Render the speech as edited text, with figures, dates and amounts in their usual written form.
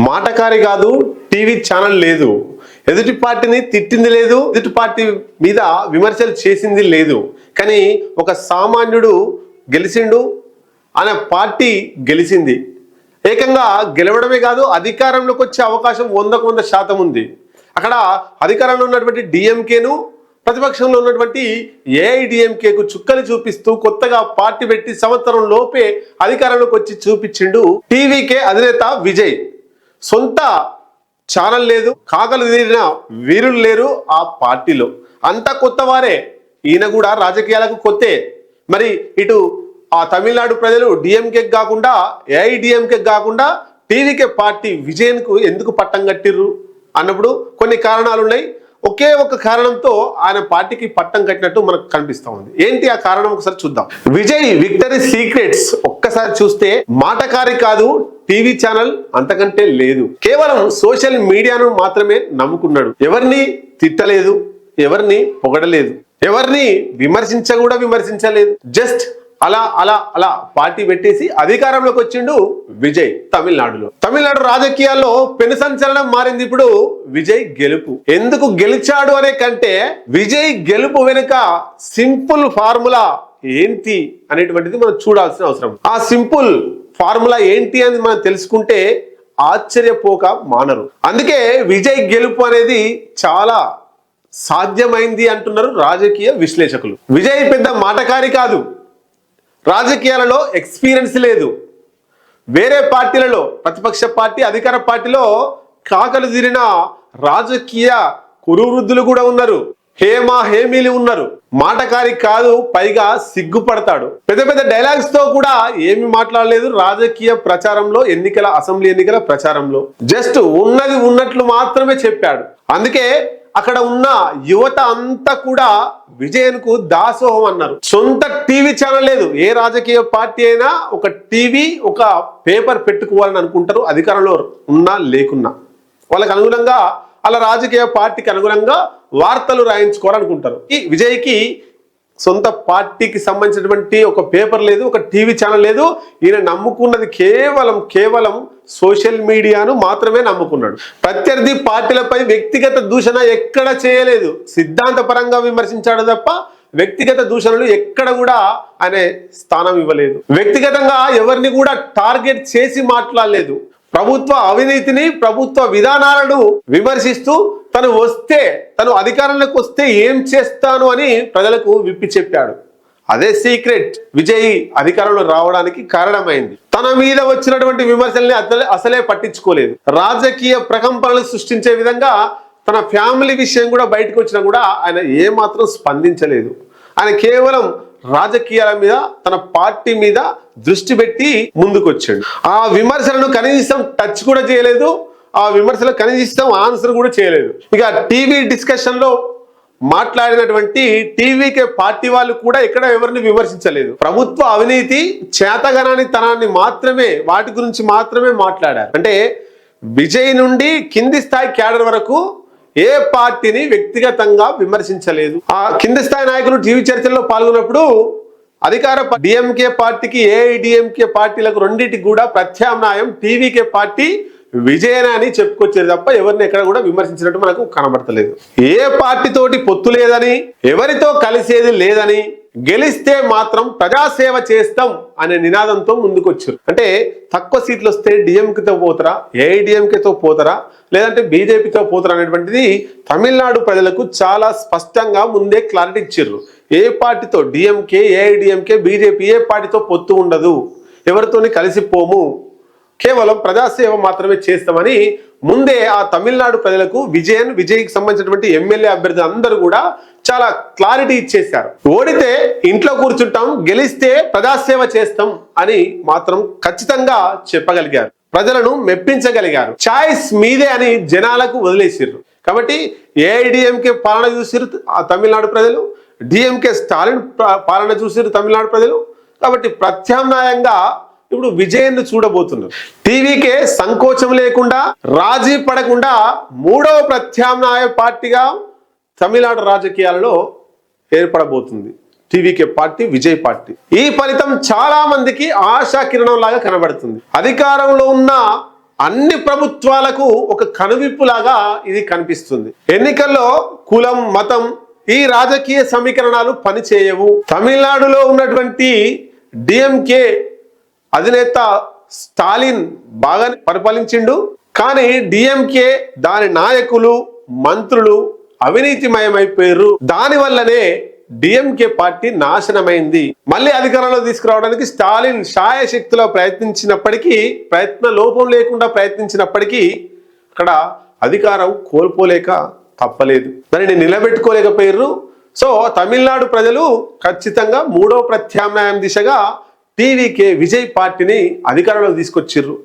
మాటకారి కాదు, TV channel లేదు, ఎదుటి పార్టీని తిట్టింది లేదు, ఎదుటి పార్టీ మీద విమర్శలు చేసింది లేదు. కానీ ఒక సామాన్యుడు గెలిచిండు, అనే పార్టీ గెలిచింది. ఏకంగా గెలవడమే కాదు, అధికారంలోకి వచ్చే అవకాశం 100% ఉంది. అక్కడ అధికారంలో ఉన్నటువంటి డిఎంకేను, ప్రతిపక్షంలో ఉన్నటువంటి ఏఐడిఎంకేకు చుక్కలు చూపిస్తూ కొత్తగా పార్టీ పెట్టి సంవత్సరం లోపే అధికారంలోకి వచ్చి చూపించిండు టీవీకే అధినేత విజయ్. సొంత ఛానల్ లేదు, కాకలు తీరిన వీరులు లేరు ఆ పార్టీలో, అంతా కొత్త వారే. ఈయన కూడా రాజకీయాలకు కొత్తే. మరి ఇటు ఆ తమిళనాడు ప్రజలు డిఎంకే కాకుండా ఏఐడిఎంకే కాకుండా టీవీకే పార్టీ విజయన్కు ఎందుకు పట్టం కట్టిర్రు అన్నప్పుడు కొన్ని కారణాలు ఉన్నాయి. ఒకే ఒక కారణంతో ఆయన పార్టీకి పట్టం కట్టినట్టు మనకు కనిపిస్తా ఉంది. ఏంటి ఆ కారణం ఒకసారి చూద్దాం. విజయ్ విక్టరీ సీక్రెట్స్ ఒక్కసారి చూస్తే మాటకారి కాదు, టీవీ ఛానల్ అంతకంటే లేదు. కేవలం సోషల్ మీడియాను మాత్రమే నమ్ముకున్నాడు. ఎవరిని తిట్టలేదు, ఎవరిని పొగడలేదు, ఎవరిని విమర్శించలేదు. జస్ట్ అలా పార్టీ పెట్టేసి అధికారంలోకి వచ్చిండు విజయ్ తమిళనాడులో. తమిళనాడు రాజకీయాల్లో పెను సంచలనం మారింది ఇప్పుడు విజయ్ గెలుపు. ఎందుకు గెలిచాడు అనే కంటే విజయ్ గెలుపు వెనుక సింపుల్ ఫార్ములా ఏంటి అనేటువంటిది మనం చూడాల్సిన అవసరం. ఆ సింపుల్ ఫార్ములా ఏంటి అని మనం తెలుసుకుంటే ఆశ్చర్యపోక మానరు. అందుకే విజయ్ గెలుపు అనేది చాలా సాధ్యమైంది అంటున్నారు రాజకీయ విశ్లేషకులు. విజయ్ పెద్ద మాటకారి కాదు, రాజకీయాలలో ఎక్స్పీరియన్స్ లేదు. వేరే పార్టీలలో, ప్రతిపక్ష పార్టీ, అధికార పార్టీలో కాకలు తీరిన రాజకీయ కురువృద్ధులు కూడా ఉన్నారు, హేమీలు ఉన్నారు. మాటకారి కాదు, పైగా సిగ్గుపడతాడు. పెద్ద పెద్ద డైలాగ్స్ తో కూడా ఏమి మాట్లాడలేదు రాజకీయ ప్రచారంలో, అసెంబ్లీ ఎన్నికల ప్రచారంలో. జస్ట్ ఉన్నది ఉన్నట్లు మాత్రమే చెప్పాడు. అందుకే అక్కడ ఉన్న యువత అంతా కూడా విజయన్కు దాసోహం అన్నారు. సొంత టీవీ ఛానల్ లేదు. ఏ రాజకీయ పార్టీ అయినా ఒక టీవీ, ఒక పేపర్ పెట్టుకోవాలని అనుకుంటారు, అధికారంలో ఉన్నా లేకున్నా. వాళ్ళకి అనుగుణంగా, అలా రాజకీయ పార్టీకి అనుగుణంగా వార్తలు రాయించుకోవాలనుకుంటారు. ఈ విజయ్కి సొంత పార్టీకి సంబంధించినటువంటి ఒక పేపర్ లేదు, ఒక టీవీ ఛానల్ లేదు. ఈయన నమ్ముకున్నది కేవలం సోషల్ మీడియాను మాత్రమే నమ్ముకున్నాడు. ప్రత్యర్థి పార్టీలపై వ్యక్తిగత దూషణ ఎక్కడ చేయలేదు, సిద్ధాంతపరంగా విమర్శించాడు తప్ప వ్యక్తిగత దూషణలు ఎక్కడ కూడా ఆయన స్థానం ఇవ్వలేదు. వ్యక్తిగతంగా ఎవరిని కూడా టార్గెట్ చేసి మాట్లాడలేదు. ప్రభుత్వ అవినీతిని, ప్రభుత్వ విధానాలను విమర్శిస్తూ తను అధికారంలోకి వస్తే ఏం చేస్తాను అని ప్రజలకు విప్పి చెప్పాడు. అదే సీక్రెట్ విజయ్ అధికారంలో రావడానికి కారణమైంది. తన మీద వచ్చినటువంటి విమర్శల్ని అసలే పట్టించుకోలేదు. రాజకీయ ప్రకంపనలు సృష్టించే విధంగా తన ఫ్యామిలీ విషయం కూడా బయటకు వచ్చినా కూడా ఆయన ఏమాత్రం స్పందించలేదు. ఆయన కేవలం రాజకీయాల మీద, తన పార్టీ మీద దృష్టి పెట్టి ముందుకు వచ్చాడు. ఆ విమర్శలను కనీసం టచ్ కూడా చేయలేదు, ఆ విమర్శలకు కనీసం ఆన్సర్ కూడా చేయలేదు. ఇక టీవీ డిస్కషన్ లో మాట్లాడినటువంటి టీవీకే పార్టీ వాళ్ళు కూడా ఎక్కడ ఎవరిని విమర్శించలేదు. ప్రభుత్వ అవినీతి, చేతగనాని తనాన్ని మాత్రమే, వాటి గురించి మాత్రమే మాట్లాడారు. అంటే విజయ్ నుండి కింది స్థాయి క్యాడర్ వరకు ఏ పార్టీని వ్యక్తిగతంగా విమర్శించలేదు. ఆ కింది స్థాయి నాయకులు టీవీ చర్చల్లో పాల్గొన్నప్పుడు అధికార డిఎంకే పార్టీకి, ఏఐడిఎంకే పార్టీలకు రెండింటికి కూడా ప్రత్యామ్నాయం టీవీకే పార్టీ విజయన అని చెప్పుకొచ్చేది తప్ప ఎవరిని ఎక్కడ కూడా విమర్శించినట్టు మనకు కనబడతలేదు. ఏ పార్టీతోటి పొత్తు లేదని, ఎవరితో కలిసేది లేదని, గెలిస్తే మాత్రం ప్రజాసేవ చేస్తాం అనే నినాదంతో ముందుకొచ్చారు. అంటే తక్కువ సీట్లు వస్తే డిఎంకేతో పోతారా, ఏఐడిఎంకేతో పోతారా, లేదంటే బీజేపీతో పోతారా అనేటువంటిది తమిళనాడు ప్రజలకు చాలా స్పష్టంగా ముందే క్లారిటీ ఇచ్చారు. ఏ పార్టీతో, డిఎంకే, ఏఐడిఎంకే, బీజేపీ ఏ పార్టీతో పొత్తు ఉండదు, ఎవరితోని కలిసిపోము, కేవలం ప్రజాసేవ మాత్రమే చేస్తామని ముందే ఆ తమిళనాడు ప్రజలకు విజయ్కి సంబంధించినటువంటి ఎమ్మెల్యే అభ్యర్థులు అందరూ కూడా చాలా క్లారిటీ ఇచ్చేశారు. ఓడితే ఇంట్లో కూర్చుంటాం, గెలిస్తే ప్రజాసేవ చేస్తాం అని మాత్రం ఖచ్చితంగా చెప్పగలిగారు. ప్రజలను మెప్పించగలిగారు. చాయిస్ మీదే అని జనాలకు వదిలేసారు. కాబట్టి ఏఐడిఎంకే పాలన చూసిరు ఆ తమిళనాడు ప్రజలు, డిఎంకే స్టాలిన్ పాలన చూసిరు తమిళనాడు ప్రజలు. కాబట్టి ప్రత్యామ్నాయంగా ఇప్పుడు విజయన్ను చూడబోతున్నారు. టీవీకే సంకోచం లేకుండా, రాజీ పడకుండా మూడవ ప్రత్యామ్నాయ పార్టీగా తమిళనాడు రాజకీయాలలో ఏర్పడబోతుంది టీవీకే పార్టీ, విజయ్ పార్టీ. ఈ ఫలితం చాలా మందికి ఆశా కిరణం లాగా కనబడుతుంది. అధికారంలో ఉన్న అన్ని ప్రభుత్వాలకు ఒక కనువిప్పులాగా ఇది కనిపిస్తుంది. ఎన్నికల్లో కులం, మతం ఈ రాజకీయ సమీకరణాలు పనిచేయవు. తమిళనాడులో ఉన్నటువంటి డిఎంకే అధినేత స్టాలిన్ బాగా పరిపాలించిండు, కానీ డిఎంకే దాని నాయకులు, మంత్రులు అవినీతిమయమైపోయారు. దాని వల్లనే డిఎంకే పార్టీ నాశనమైంది. మళ్ళీ అధికారంలో తీసుకురావడానికి స్టాలిన్ శాయశక్తిలో ప్రయత్నించినప్పటికీ, ప్రయత్న లోపం లేకుండా ప్రయత్నించినప్పటికీ అక్కడ అధికారం కోల్పోలేక తప్పలేదు, దానిని నిలబెట్టుకోలేకపోయారు. సో తమిళనాడు ప్రజలు ఖచ్చితంగా మూడో ప్రత్యామ్నాయం దిశగా టీవీకే విజయ్ పార్టీని అధికారంలోకి తీసుకొచ్చిర్రు.